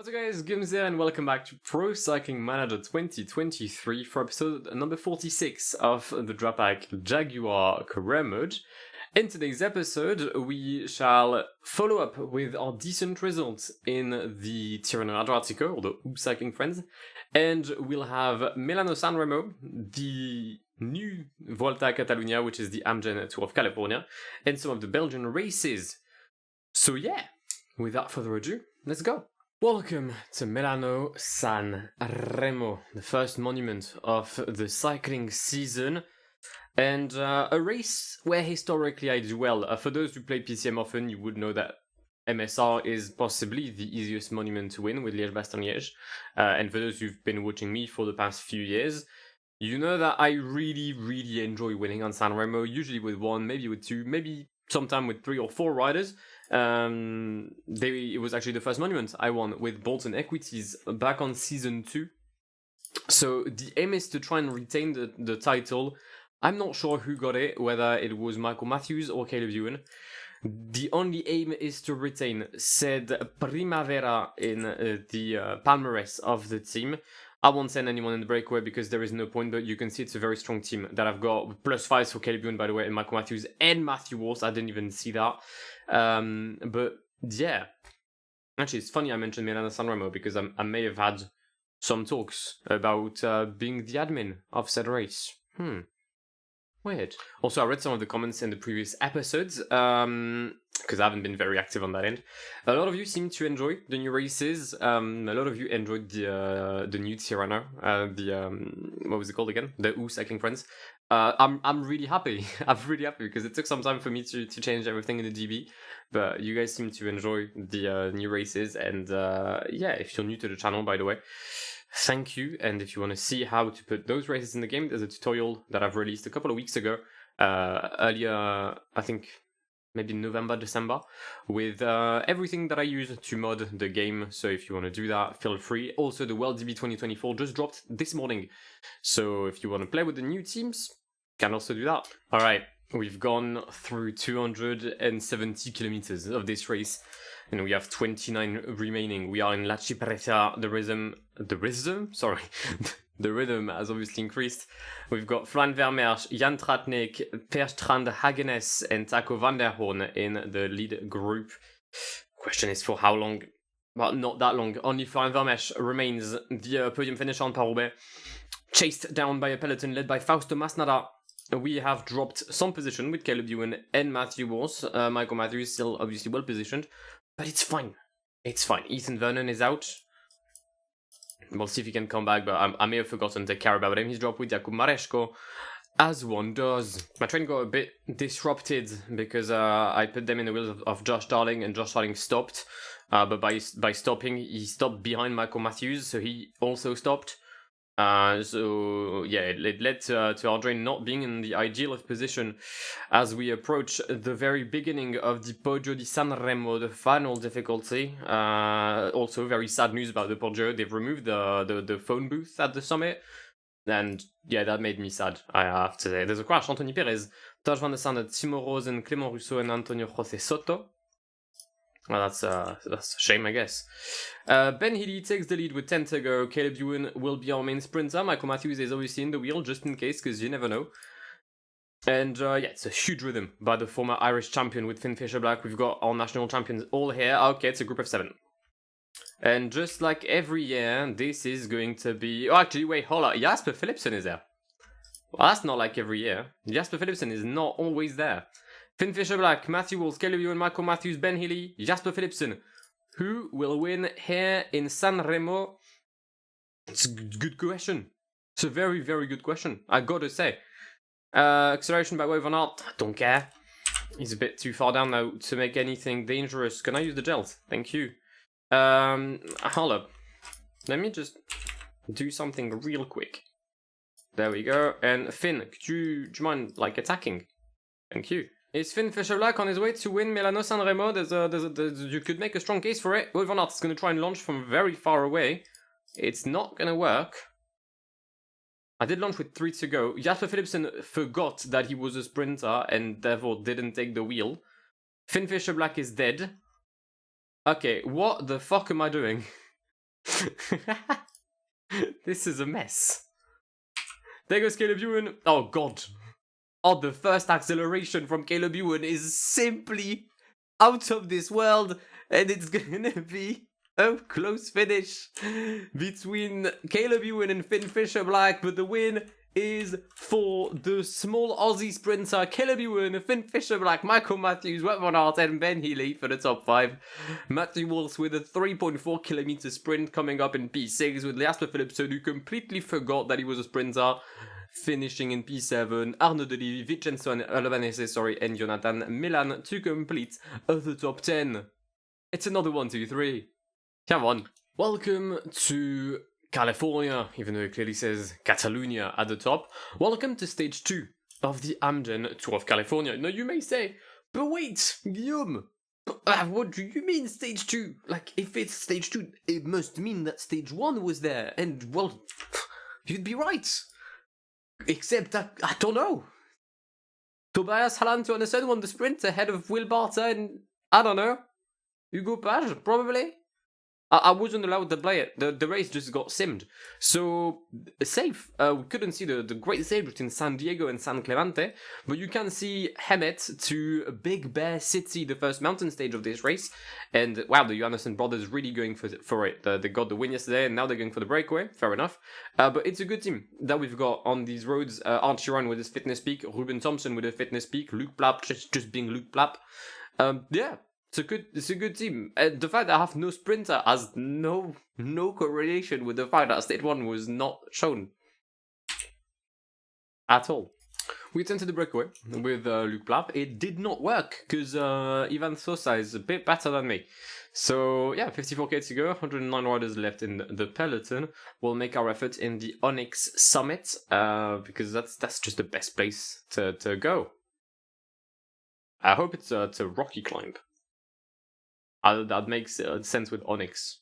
What's up guys, Guillaume here and welcome back to Pro Cycling Manager 2023 for episode number 46 of the Drop Pack Jaguar Career Mode. In today's episode, we shall follow up with our decent results in the Tirreno Adriatico, or the Hoop Cycling Friends, and we'll have Milano Sanremo, the new Volta a Catalunya, which is the Amgen Tour of California, and some of the Belgian races. So yeah, without further ado, let's go. Welcome to Milano San Remo, the first monument of the cycling season, and a race where historically I do well. For those who play PCM often, you would know that MSR is possibly the easiest monument to win with Liège-Bastogne-Liège, and for those who've been watching me for the past few years, you know that I really enjoy winning on San Remo, usually with one, maybe with two, maybe sometime with 3 or 4 riders. It was actually the first monument I won with Bolton Equities back on season 2. So the aim is to try and retain the title. I'm not sure who got it, whether it was Michael Matthews or Caleb Ewan. The only aim is to retain said Primavera in the palmarès of the team. I won't send anyone in the breakaway because there is no point, but you can see it's a very strong team that I've got +5s for Caleb Ewan, by the way, and Michael Matthews and Matthew Walsh. I didn't even see that. But yeah, actually, it's funny I mentioned Milano Sanremo because I may have had some talks about being the admin of said race. Weird. Also, I read some of the comments in the previous episodes, because I haven't been very active on that end. A lot of you seem to enjoy the new races. A lot of you enjoyed the new Tirreno, what was it called again? The Hoop Cycling Friends. I'm really happy. I'm really happy because it took some time for me to change everything in the GB, but you guys seem to enjoy the new races. And yeah, if you're new to the channel, by the way, thank you. And if you want to see how to put those races in the game, there's a tutorial that I've released a couple of weeks ago, earlier, I think maybe November, December, with everything that I use to mod the game. So if you want to do that, feel free. Also, the World DB 2024 just dropped this morning. So if you want to play with the new teams, can also do that. All right, we've gone through 270 kilometers of this race, and we have 29 remaining. We are in La Cipressa. The rhythm has obviously increased. We've got Flan Vermeersch, Jan Tratnik, Per Strand Hagenes, and Taco van der Hoorn in the lead group. Question is for how long? Well, not that long. Only Flan Vermeersch remains the podium finisher on Paris-Roubaix, chased down by a peloton led by Fausto Masnada. We have dropped some position with Caleb Ewan and Matthew Walsh. Michael Matthews still obviously well positioned, but it's fine. It's fine. Ethan Vernon is out. We'll see if he can come back, but I may have forgotten to care about him. He's dropped with Jakub Mareczko, as one does. My train got a bit disrupted because I put them in the wheels of Josh Darling, and Josh Darling stopped. But by stopping, he stopped behind Michael Matthews, so he also stopped. So yeah, it led to our train not being in the ideal of position as we approach the very beginning of the Poggio di Sanremo, the final difficulty. Also, very sad news about the Poggio. They've removed the phone booth at the summit, and yeah, that made me sad, I have to say. There's a crash. Anthony Perez, Taj van der Sande, Timo Rosen, Clément Rousseau, and Antonio José Soto. Well, that's a shame, I guess. Ben Healy takes the lead with 10 to go. Caleb Ewan will be our main sprinter. Michael Matthews is obviously in the wheel, just in case, because you never know. And yeah, it's a huge rhythm by the former Irish champion with Finn Fisher-Black. We've got our national champions all here. Okay, it's a group of 7. And just like every year, this is going to be... Oh, actually, wait, hold on. Jasper Philipsen is there. Well, that's not like every year. Jasper Philipsen is not always there. Finn Fisher-Black, Matthew Walsh, Caleb Ewan, Michael Matthews, Ben Healy, Jasper Philipsen. Who will win here in San Remo? It's a good question. It's a very good question, I gotta say. Acceleration by Wout van Aert, don't care. He's a bit too far down now to make anything dangerous. Can I use the gels? Thank you. Hold up. Let me just do something real quick. There we go. And Finn, do you mind, like, attacking? Thank you. Is Finn Fisher-Black on his way to win Milano Sanremo? You could make a strong case for it. Wout van Aert is going to try and launch from very far away. It's not going to work. I did launch with 3 to go. Jasper Philipsen forgot that he was a sprinter and therefore didn't take the wheel. Finn Fisher-Black is dead. Okay, what the fuck am I doing? This is a mess. There goes Caleb Ewan. Oh god. Oh, the first acceleration from Caleb Ewan is simply out of this world, and it's gonna be a close finish between Caleb Ewan and Finn Fisher-Black, but the win is for the small Aussie sprinter Caleb Ewan, Finn Fisher-Black, Michael Matthews, Wout van Aert, and Ben Healy for the top 5. Matthew Walsh with a 3.4 kilometer sprint coming up in P6 with Jasper Philipsen, who completely forgot that he was a sprinter, finishing in P7. Arnaud Dely, Vincenzo Albanese, and Jonathan Milan to complete the top 10. It's another 1, 2, 3. Come on. Welcome to California, even though it clearly says Catalunya at the top. Welcome to stage 2 of the Amgen Tour of California. Now you may say, but wait, Guillaume, what do you mean stage 2? Like, if it's stage 2, it must mean that stage 1 was there, and, well, you'd be right. Except, I don't know. Tobias Halland to Anderson won the sprint ahead of Will Barter and, I don't know, Hugo Page, probably? I wasn't allowed to play it. The race just got simmed. So, safe. We couldn't see the great stage between San Diego and San Clemente, but you can see Hemet to Big Bear City, the first mountain stage of this race. And, wow, the Johannesson brothers really going for it. They got the win yesterday, and now they're going for the breakaway. Fair enough. But it's a good team that we've got on these roads. Archie Ryan with his fitness peak, Ruben Thompson with a fitness peak, Luke Plapp just being Luke Plapp. Yeah. It's a good team. The fact that I have no sprinter has no correlation with the fact that stage 1 was not shown at all. We attempted the breakaway with Luke Plapp. It did not work because Ivan Sosa is a bit better than me. So yeah, 54k to go, 109 riders left in the peloton. We'll make our effort in the Onyx Summit because that's just the best place to go. I hope it's a rocky climb. That makes sense with Onyx.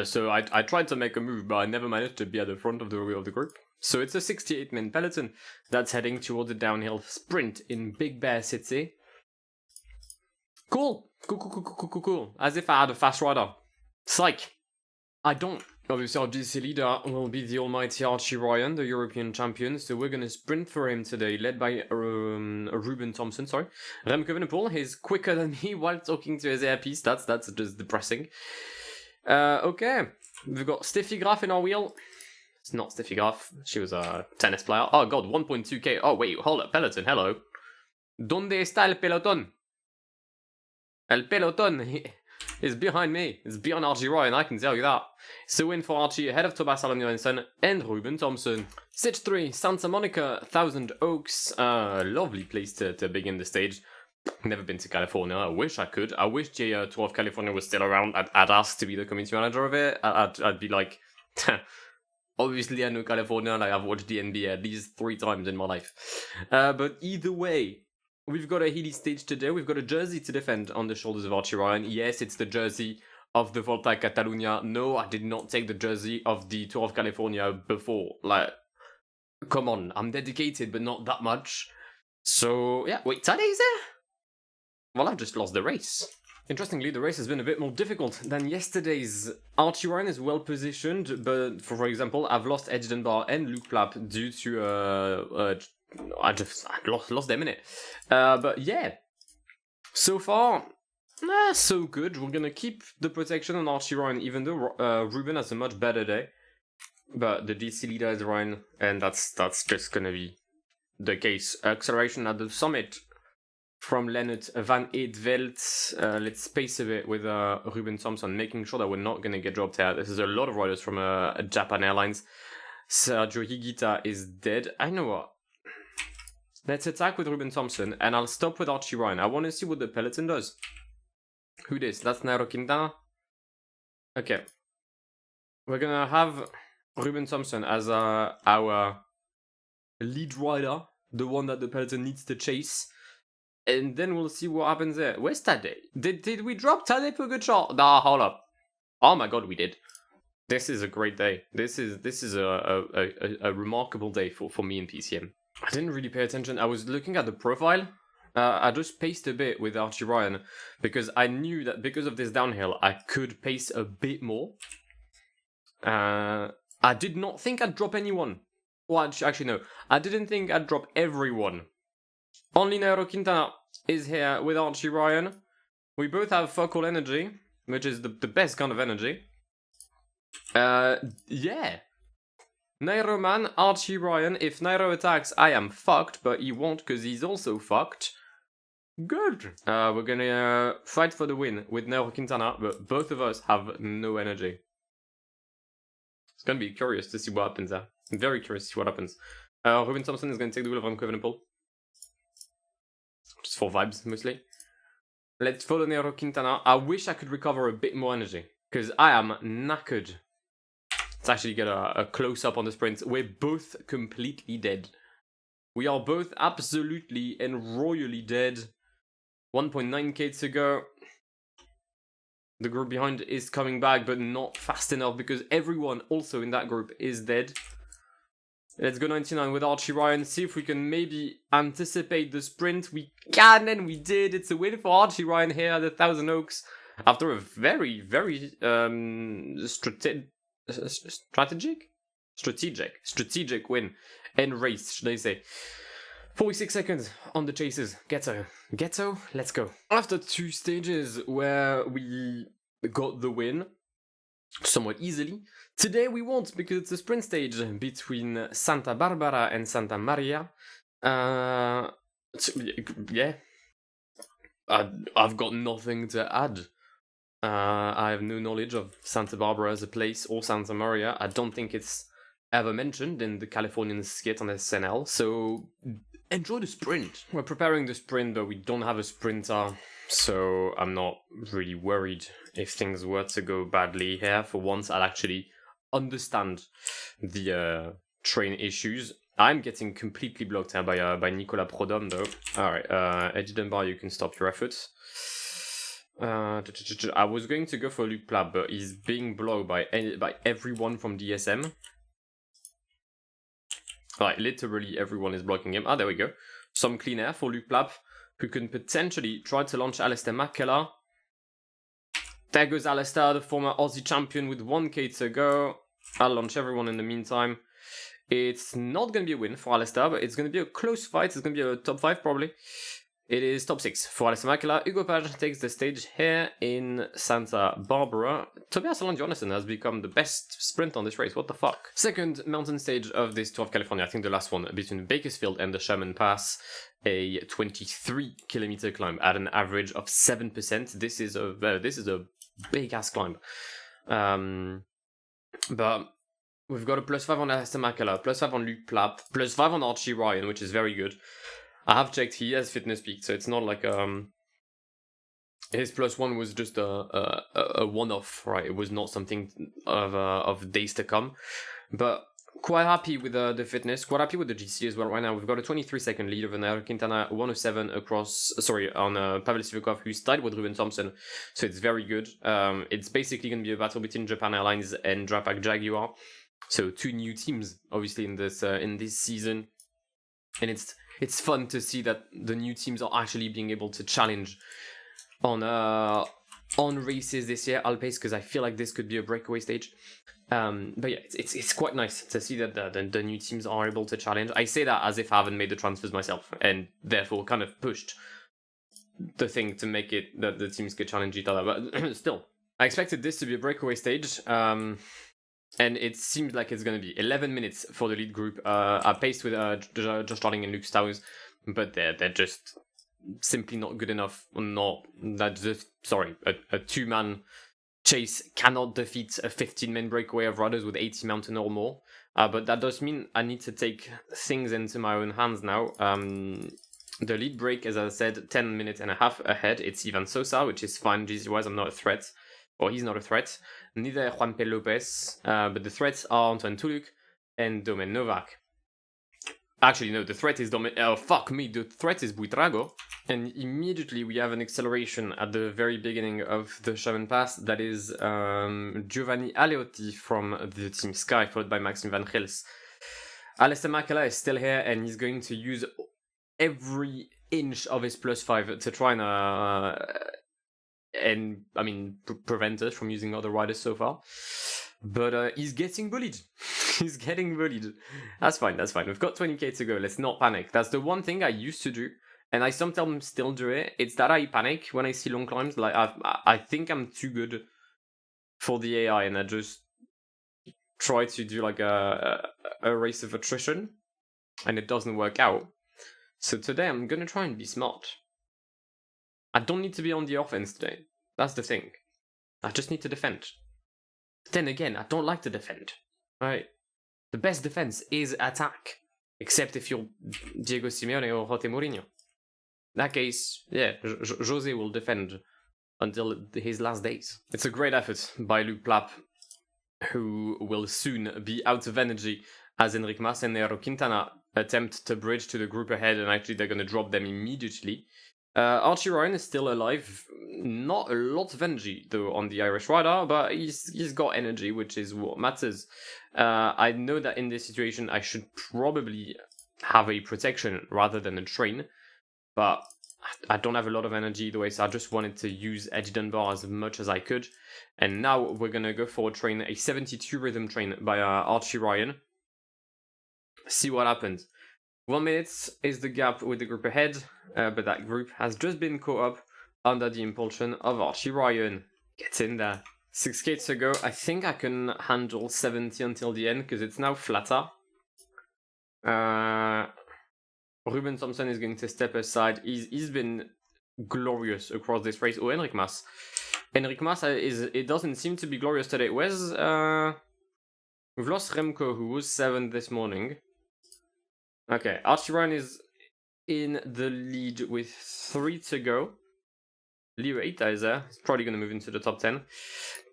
So I tried to make a move, but I never managed to be at the front of the group. So it's a 68-man peloton that's heading towards a downhill sprint in Big Bear City. Cool. As if I had a fast rider. Psych. I don't. Obviously, our GC leader will be the almighty Archie Ryan, the European champion, so we're going to sprint for him today, led by Ruben Thompson, sorry. Remco Evenepoel is quicker than me while talking to his earpiece. That's just depressing. Okay, we've got Steffi Graf in our wheel. It's not Steffi Graf, she was a tennis player. Oh god, 1.2k. Oh wait, hold up, peloton, hello. ¿Dónde está el pelotón? El pelotón is behind me. It's behind Archie Ryan, I can tell you that. So win for Archie ahead of Tobias Allan and Ruben Thompson. Stage 3, Santa Monica, Thousand Oaks. Lovely place to begin the stage. Never been to California. I wish I could. I wish the Tour of California was still around. I'd ask to be the community manager of it. I'd be like, obviously I know California, like I've watched the NBA at least 3 times in my life. But either way, we've got a Healy stage today. We've got a jersey to defend on the shoulders of Archie Ryan. Yes, it's the jersey of the Volta a Catalunya. No, I did not take the jersey of the Tour of California before. Like, come on, I'm dedicated, but not that much. So, yeah, wait, Tadej's there? Well, I've just lost the race. Interestingly, the race has been a bit more difficult than yesterday's. Archie Ryan is well positioned, but for example, I've lost Edge Bar and Luke Plapp due to I lost them in it. But yeah, so far, so good. We're gonna keep the protection on Archie Ryan, even though Ruben has a much better day. But the DC leader is Ryan, and that's just gonna be the case. Acceleration at the summit from Lennart van Eetvelt. Let's space a bit with Ruben Thompson, making sure that we're not gonna get dropped out. This is a lot of riders from Japan Airlines. Sergio Higuita is dead. I know what. Let's attack with Ruben Thompson, and I'll stop with Archie Ryan. I want to see what the peloton does. Who this? That's Nairo Quintana? Okay. We're gonna have Ruben Thompson as our lead rider, the one that the peloton needs to chase. And then we'll see what happens there. Where's Tadej? Did we drop Tadej Pogacar? Nah, hold up. Oh my god, we did. This is a great day. This is a remarkable day for me in PCM. I didn't really pay attention. I was looking at the profile. I just paced a bit with Archie Ryan because I knew that because of this downhill, I could pace a bit more. I did not think I'd drop anyone. Well, actually, no. I didn't think I'd drop everyone. Only Nairo Quintana is here with Archie Ryan. We both have fuck all energy, which is the best kind of energy. Yeah. Nairo man, Archie Ryan. If Nairo attacks, I am fucked, but he won't because he's also fucked. Good. We're gonna fight for the win with Nairo Quintana, but both of us have no energy. It's gonna be curious to see what happens there. I'm very curious to see what happens. Ruben Thompson is gonna take the wheel of Remco Evenepoel. Just for vibes, mostly. Let's follow Nairo Quintana. I wish I could recover a bit more energy, because I am knackered. Let's actually get a close-up on the sprint. We're both completely dead. We are both absolutely and royally dead. 1.9k to go. The group behind is coming back, but not fast enough, because everyone also in that group is dead. Let's go 99 with Archie Ryan, see if we can maybe anticipate the sprint. We can, and we did. It's a win for Archie Ryan here at the Thousand Oaks after a very, very strategic win and race, should I say. 46 seconds on the chasers. Ghetto, let's go. After 2 stages where we got the win somewhat easily, today we won't, because it's a sprint stage between Santa Barbara and Santa Maria. Yeah. I've got nothing to add. I have no knowledge of Santa Barbara as a place or Santa Maria. I don't think it's ever mentioned in the Californian skit on SNL, so enjoy the sprint. We're preparing the sprint, but we don't have a sprinter, so I'm not really worried if things were to go badly here. For once, I'll actually understand the train issues. I'm getting completely blocked here by Nicolas Prodhomme, though. Alright, Eddie Dunbar, you can stop your efforts. I was going to go for Luc Plap, but he's being blocked by everyone from DSM. Like, literally everyone is blocking him. Ah, there we go. Some clean air for Luc Plap, who can potentially try to launch Alistair McKellar. There goes Alistair, the former Aussie champion, with 1k to go. I'll launch everyone in the meantime. It's not going to be a win for Alistair, but it's going to be a close fight. It's going to be a top 5 probably. It is top 6 for Alistair McKellar. Hugo Page takes the stage here in Santa Barbara. Tobias Allan Jonassen has become the best sprint on this race. What the fuck? Second mountain stage of this Tour of California. I think the last one between Bakersfield and the Sherman Pass. A 23-kilometer climb at an average of 7%. This is a big ass climb. But we've got a +5 on Alistair McKellar, +5 on Luc Plap, +5 on Archie Ryan, which is very good. I have checked, he has fitness peak, so it's not like his +1 was just a one-off, right? It was not something of days to come. But quite happy with the fitness, quite happy with the GC as well right now. We've got a 23-second lead over Nairo Quintana, 107 on Pavel Sivakov, who's tied with Ruben Thompson, so it's very good. It's basically going to be a battle between Japan Airlines and Drapac Jaguar. So 2 new teams, obviously, in this season. And it's fun to see that the new teams are actually being able to challenge on races this year, Alpace, because I feel like this could be a breakaway stage. But yeah, it's quite nice to see that the new teams are able to challenge. I say that as if I haven't made the transfers myself, and therefore kind of pushed the thing to make it that the teams could challenge each other. But still, I expected this to be a breakaway stage. And it seems like it's going to be 11 minutes for the lead group. I paced with Josh Darling and Luke Stowers, but they're just simply not good enough. A 2-man chase cannot defeat a 15-man breakaway of riders with 80 mountain or more. But that does mean I need to take things into my own hands now. The lead break, as I said, 10 minutes and a half ahead. It's Ivan Sosa, which is fine. GC-wise, I'm not a threat. Or he's not a threat. Neither Juan P. Lopez. But the threats are Antoine Tuluk and Domen Novak. Actually, no, the threat is the threat is Buitrago. And immediately we have an acceleration at the very beginning of the Sherman Pass. That is Giovanni Aleotti from the Team Sky, followed by Maxime Van Gils. Alistair McKellar is still here, and he's going to use every inch of his +5 to try and prevent us from using other riders so far. But he's getting bullied. He's getting bullied. That's fine, that's fine. We've got 20k to go. Let's not panic. That's the one thing I used to do, and I sometimes still do it. It's that I panic when I see long climbs. Like, I think I'm too good for the AI, and I just try to do like a race of attrition, and it doesn't work out. So today I'm gonna try and be smart. I don't need to be on the offense today. That's the thing. I just need to defend. Then again, I don't like to defend. Right? The best defense is attack. Except if you're Diego Simeone or Jose Mourinho. In that case, yeah, Jose will defend until his last days. It's a great effort by Luke Plapp, who will soon be out of energy as Enric Mas and Nairo Quintana attempt to bridge to the group ahead, and actually they're going to drop them immediately. Archie Ryan is still alive. Not a lot of energy, though, on the Irish rider, but he's got energy, which is what matters. I know that in this situation I should probably have a protection rather than a train, but I don't have a lot of energy either way, so I just wanted to use Edgy Dunbar as much as I could. And now we're going to go for a train, a 72 rhythm train by Archie Ryan. See what happens. 1 minute is the gap with the group ahead, but that group has just been caught up under the impulsion of Archie Ryan. Gets in there. 6k to go. I think I can handle 70 until the end because it's now flatter. Ruben Thompson is going to step aside. He's been glorious across this race. Oh, Enric Mas. Enric Mas it doesn't seem to be glorious today. Where's we've lost Remco, who was 7th this morning. Okay, Archie Ryan is in the lead with 3 to go. Leo Eita is there. He's probably going to move into the top 10.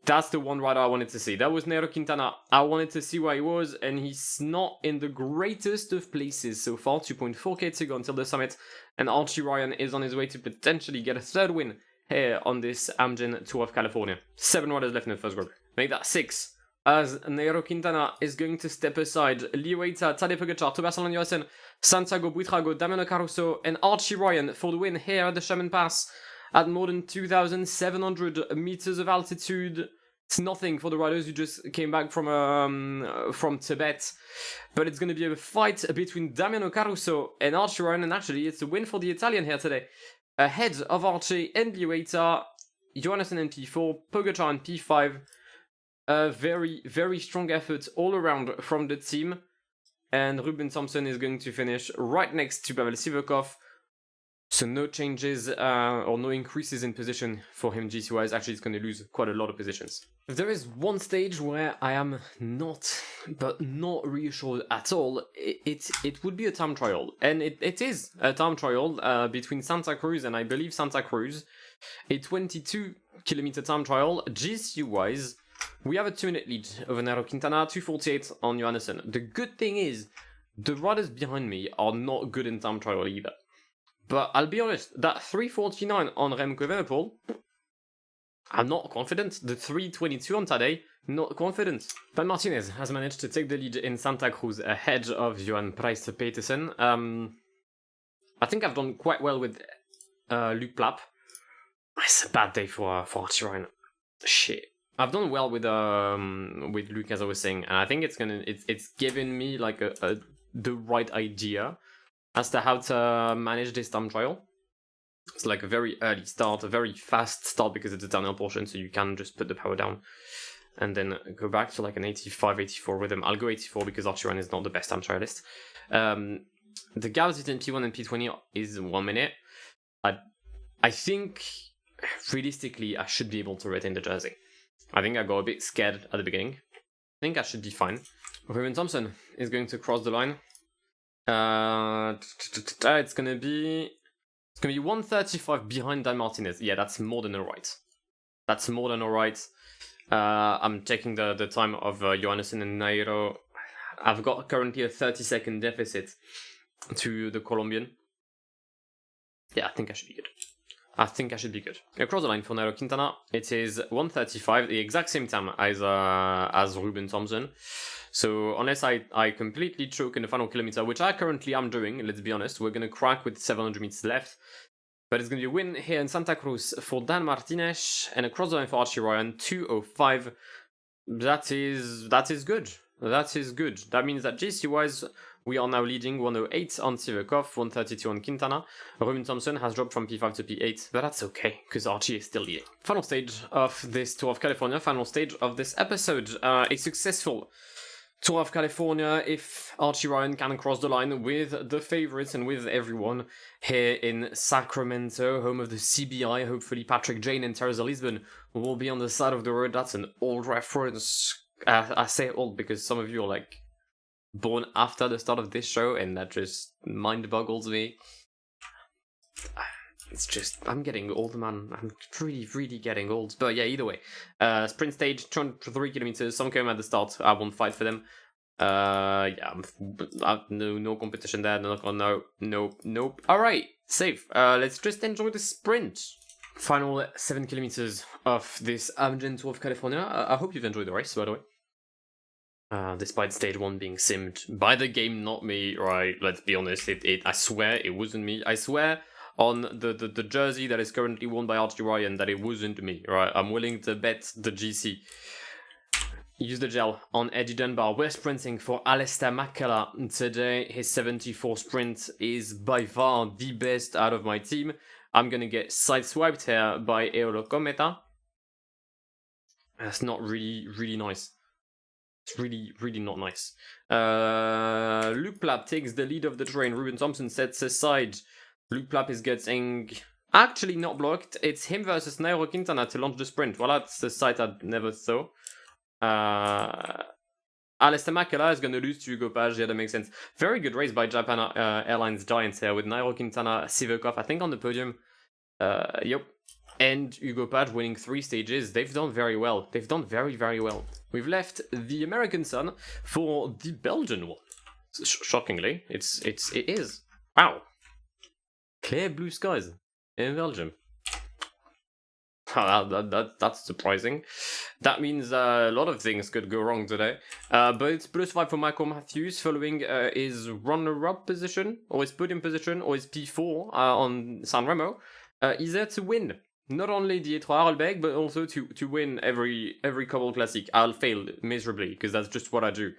That's the one rider I wanted to see. That was Nairo Quintana. I wanted to see where he was, and he's not in the greatest of places so far. 2.4k to go until the summit, and Archie Ryan is on his way to potentially get a third win here on this Amgen Tour of California. 7 riders left in the first group. Make that 6. As Nairo Quintana is going to step aside, Leo Eita, Tadej Pogacar, Tobias Allan-Johansson, Santiago Buitrago, Damiano Caruso, and Archie Ryan for the win here at the Shaman Pass at more than 2,700 meters of altitude. It's nothing for the riders who just came back from Tibet, but it's going to be a fight between Damiano Caruso and Archie Ryan, and actually it's a win for the Italian here today. Ahead of Archie and Leo Eita, Johansson in P4, Pogacar in P5. Very, very strong effort all around from the team. And Ruben Thompson is going to finish right next to Pavel Sivakov. So no changes or no increases in position for him GC-wise. Actually, he's going to lose quite a lot of positions. If there is one stage where I am not reassured at all, it would be a time trial. And it is a time trial between Santa Cruz and I believe Santa Cruz. A 22-kilometer time trial, GC-wise. We have a 2-minute lead over Nairo Quintana, 2:48 on Johansson. The good thing is, the riders behind me are not good in time trial either. But I'll be honest, that 3:49 on Remco Evenepoel, I'm not confident. The 3:22 on Tadej, not confident. But Martinez has managed to take the lead in Santa Cruz ahead of Johan Pryce Peterson. I think I've done quite well with Luke Plapp. It's a bad day for Archie Ryan. Shit. I've done well with Luke, as I was saying, and I think it's given me like the right idea as to how to manage this time trial. It's like a very early start, a very fast start because it's a downhill portion, so you can just put the power down and then go back to like an 85, 84 rhythm. I'll go 84 because Archie Ryan is not the best time trialist. The gap between P1 and P20 is 1 minute. I think realistically I should be able to retain the jersey. I think I got a bit scared at the beginning. I think I should be fine. Ruben Thompson is going to cross the line. It's gonna be 1:35 behind Dan Martinez. Yeah, that's more than alright. That's more than alright. I'm checking the time of Johansson and Nairo. I've got currently a 30-second deficit to the Colombian. Yeah, I think I should be good. Across the line for Nairo Quintana, it is 1:35, the exact same time as Ruben Thompson. So unless I completely choke in the final kilometer, which I currently am doing, let's be honest, we're going to crack with 700 meters left. But it's going to be a win here in Santa Cruz for Dan Martinez, and across the line for Archie Ryan, 2:05. That is good. That is good. That means that GC-wise, we are now leading 108 on Sivakov, 132 on Quintana. Ruben Thompson has dropped from P5 to P8, but that's okay, because Archie is still leading. Final stage of this Tour of California, final stage of this episode. A successful Tour of California if Archie Ryan can cross the line with the favourites and with everyone here in Sacramento, home of the CBI. Hopefully Patrick Jane and Teresa Lisbon will be on the side of the road. That's an old reference. I say old because some of you are like born after the start of this show, and that just mind boggles me. It's just, I'm getting old, man. I'm really getting old. But yeah, either way. Sprint stage, 203 kilometers. Some came at the start. I won't fight for them. Yeah, no competition there. Nope. Alright, safe. Let's just enjoy the sprint. Final 7 kilometers of this Amgen Tour of California. I hope you've enjoyed the race, by the way. Despite stage 1 being simmed by the game, not me, right? Let's be honest, I swear it wasn't me. I swear on the jersey that is currently worn by Archie Ryan that it wasn't me, right? I'm willing to bet the GC. Use the gel on Eddie Dunbar. We're sprinting for Alistair McCullough today. His 74 sprint is by far the best out of my team. I'm gonna get sideswiped here by Eolo Cometa. That's not really nice. It's really not nice. Luke Plapp takes the lead of the train. Ruben Thompson sets aside. Luke Plapp is getting actually not blocked. It's him versus Nairo Quintana to launch the sprint. Well, that's the sight I never saw. Alistair McCullough is going to lose to Hugo Page. Yeah, that makes sense. Very good race by Japan Airlines Giants here with Nairo Quintana, Sivakov, I think on the podium. Yep. And Hugo Page winning 3 stages. They've done very well. They've done very well. We've left the American Sun for the Belgian one. Shockingly, it is. Wow. Clear blue skies in Belgium. That's surprising. That means a lot of things could go wrong today. But it's +5 for Michael Matthews following his runner-up position, or his podium position, or his P4 on San Remo. He's there to win. Not only the Étoile Harelbeke, but also to win every Cobble Classic. I'll fail miserably, because that's just what I do.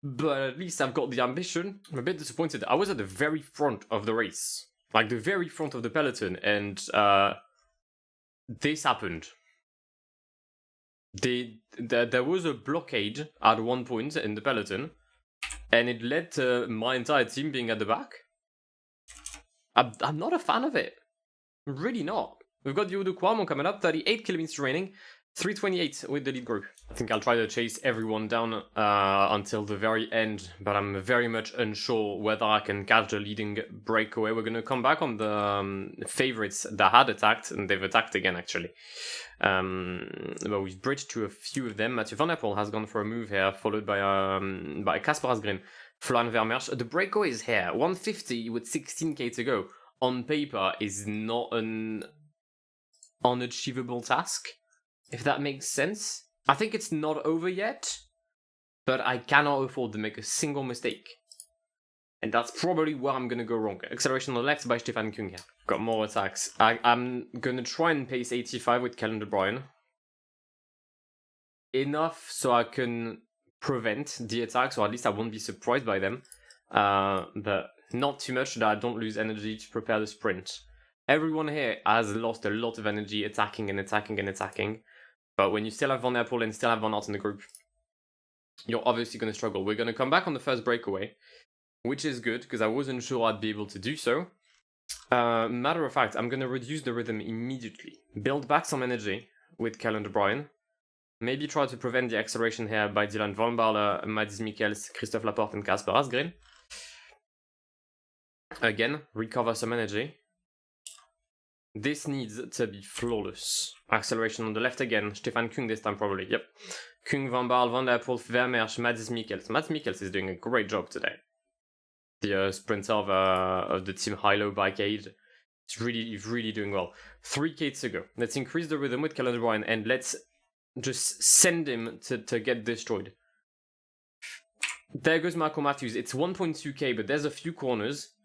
But at least I've got the ambition. I'm a bit disappointed. I was at the very front of the race. Like, the very front of the peloton, and this happened. There was a blockade at one point in the peloton, and it led to my entire team being at the back. I'm not a fan of it. Really not. We've got Diodo Cuomo coming up, 38 kilometers remaining, 3:28 with the lead group. I think I'll try to chase everyone down until the very end, but I'm very much unsure whether I can catch the leading breakaway. We're going to come back on the favourites that had attacked, and they've attacked again, actually. But we've bridged to a few of them. Mathieu Van Der Poel has gone for a move here, followed by Kasper Asgreen. Flan Vermeersch. The breakaway is here, 150 with 16k to go. On paper is not an unachievable task, if that makes sense. I think it's not over yet, but I cannot afford to make a single mistake. And that's probably where I'm going to go wrong. Acceleration on the left by Stefan Kung here. Got more attacks. I'm going to try and pace 85 with Calendar Bryan. Enough so I can prevent the attacks, or at least I won't be surprised by them. But not too much that I don't lose energy to prepare the sprint. Everyone here has lost a lot of energy attacking. But when you still have Van Der Poel and still have Van Aert in the group, you're obviously going to struggle. We're going to come back on the first breakaway, which is good, because I wasn't sure I'd be able to do so. Matter of fact, I'm going to reduce the rhythm immediately. Build back some energy with Calendar Bryan. Maybe try to prevent the acceleration here by Dylan Van Baarle, Mads Mikkels, Christophe Laporte and Kasper Asgreen. Again, recover some energy. This needs to be flawless. Acceleration on the left again. Stefan Kung this time probably. Yep. Kung, Van Baarle, Van Der Poel, Vermeersch, Mads Mikkels. Mads Mikkels is doing a great job today. The sprinter of the Team Hilo Bike Aid. It's really doing well. 3k to go. Let's increase the rhythm with Calendar Bryan and let's just send him to get destroyed. There goes Michael Matthews. It's 1.2k, but there's a few corners.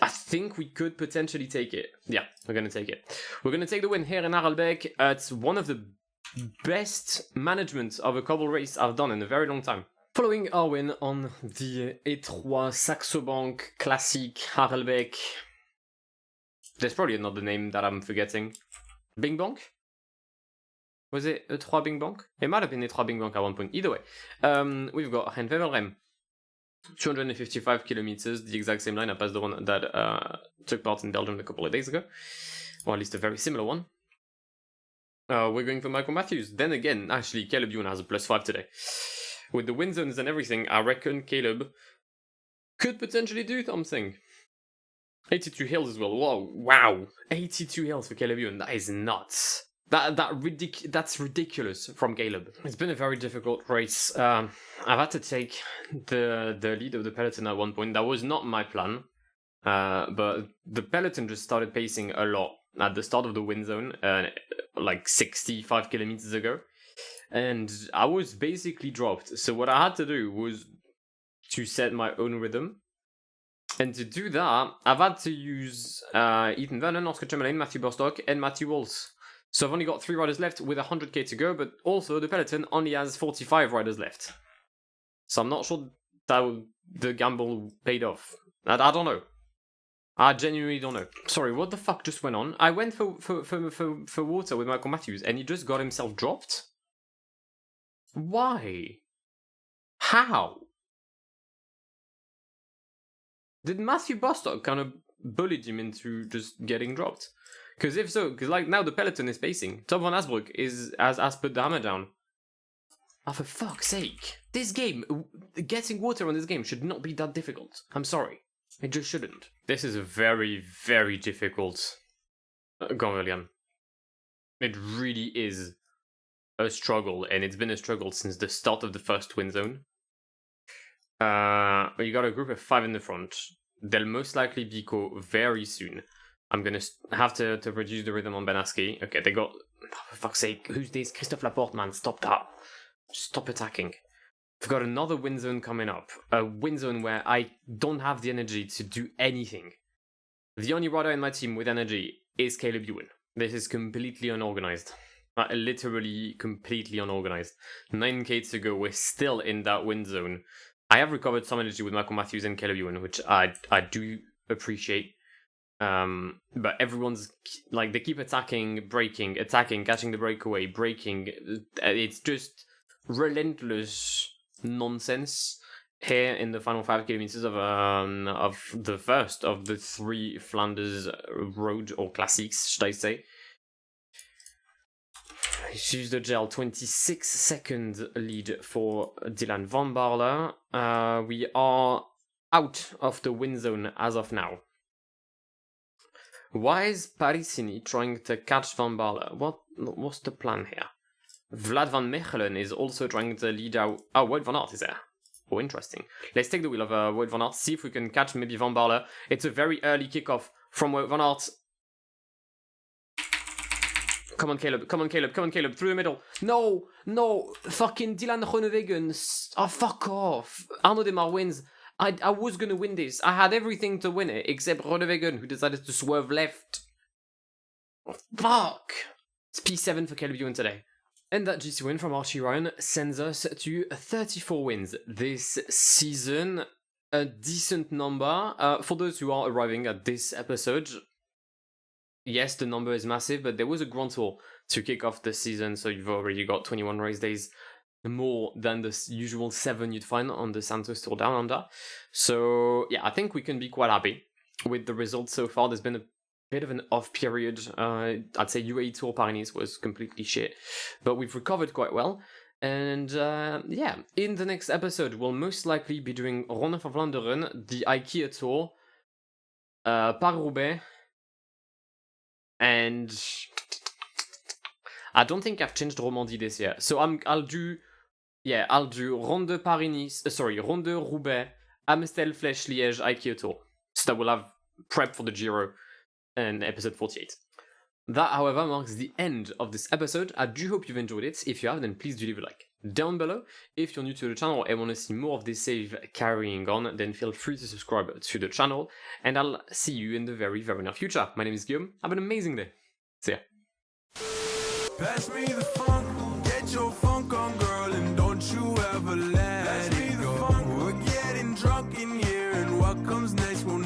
I think we could potentially take it. Yeah, we're going to take it. We're going to take the win here in Harelbeke. It's one of the best management of a cobble race I've done in a very long time. Following our win on the E3 Saxo Bank Classic Harelbeke. There's probably another name that I'm forgetting. Bing Bank? Was it E3 Bing Bank? It might have been E3 Bing Bank at one point. Either way, we've got Rijn-Wevelgem. 255 kilometers, the exact same lineup as the one that took part in Belgium a couple of days ago. Or at least a very similar one. We're going for Michael Matthews. Then again, actually, Caleb Ewan has a +5 today. With the wind zones and everything, I reckon Caleb could potentially do something. 82 hills as well. Whoa, wow. 82 hills for Caleb Ewan. That is nuts. That's ridiculous from Caleb. It's been a very difficult race. I've had to take the lead of the peloton at one point. That was not my plan. But the peloton just started pacing a lot at the start of the wind zone, like 65 kilometers ago. And I was basically dropped. So what I had to do was to set my own rhythm. And to do that, I've had to use Ethan Vernon, Oscar Chamberlain, Matthew Bostock, and Matthew Walls. So I've only got 3 riders left with 100k to go, but also the peloton only has 45 riders left. So I'm not sure that the gamble paid off. I don't know. I genuinely don't know. Sorry, what the fuck just went on? I went for water with Michael Matthews, and he just got himself dropped? Why? How? Did Matthew Bostock kind of bullied him into just getting dropped? Because if so, because like now the peloton is pacing. Tom van Asbroek has put the hammer down. Oh, for fuck's sake. This game, getting water on this game should not be that difficult. I'm sorry. It just shouldn't. This is a very, very difficult Ganvelian. It really is a struggle, and it's been a struggle since the start of the first wind zone. You got a group of 5 in the front. They'll most likely be co very soon. I'm gonna have to reduce the rhythm on Benaski. Okay, they got... Oh, for fuck's sake, who's this? Christophe Laporte, man, stop that. Stop attacking. We've got another wind zone coming up. A wind zone where I don't have the energy to do anything. The only rider in my team with energy is Caleb Ewan. This is completely unorganized. Literally completely unorganized. 9k to go, we're still in that wind zone. I have recovered some energy with Michael Matthews and Caleb Ewan, which I do appreciate. But everyone's like, they keep attacking, braking, attacking, catching the breakaway, braking. It's just relentless nonsense here in the final 5 kilometers of the first of the 3 Flanders road or classics, should I say. She's the gel, 26-second lead for Dylan Van Baarle. We are out of the wind zone as of now. Why is Parisini trying to catch Van Baarle? What's the plan here? Vlad van Mechelen is also trying to lead out... Oh, Wout van Aert is there. Oh, interesting. Let's take the wheel of Wout van Aert, see if we can catch maybe Van Baarle. It's a very early kickoff from Wout van Aert. Come on, Caleb. Come on, Caleb. Come on, Caleb. Through the middle. No. Fucking Dylan Groenewegen. Oh, fuck off. Arnaud Demar wins. I was going to win this. I had everything to win it, except Groenewegen, who decided to swerve left. Oh, fuck. It's P7 for Caleb Ewan today. And that GC win from Archie Ryan sends us to 34 wins this season. A decent number. For those who are arriving at this episode, yes, the number is massive, but there was a Grand Tour to kick off the season, so you've already got 21 race days, more than the usual 7 you'd find on the Santos Tour Down Under. So, yeah, I think we can be quite happy with the results so far. There's been a bit of an off period. I'd say UAE Tour Paris was completely shit, but we've recovered quite well. And yeah, in the next episode, we'll most likely be doing Ronde van Vlaanderen, the IKEA Tour, Paris-Roubaix, and I don't think I've changed Romandie this year. So I'll do Ronde Ronde Roubaix, Amstel Flèche Liège IKEA Tour. So that we'll have prep for the Giro in episode 48. That, however, marks the end of this episode. I do hope you've enjoyed it. If you have, then please do leave a like down below. If you're new to the channel and want to see more of this save carrying on, then feel free to subscribe to the channel, and I'll see you in the very, very near future. My name is Guillaume. Have an amazing day. See ya. Pass me the funk, get your funk on, girl, and don't you ever let it go. We're getting drunk in here, and what comes next will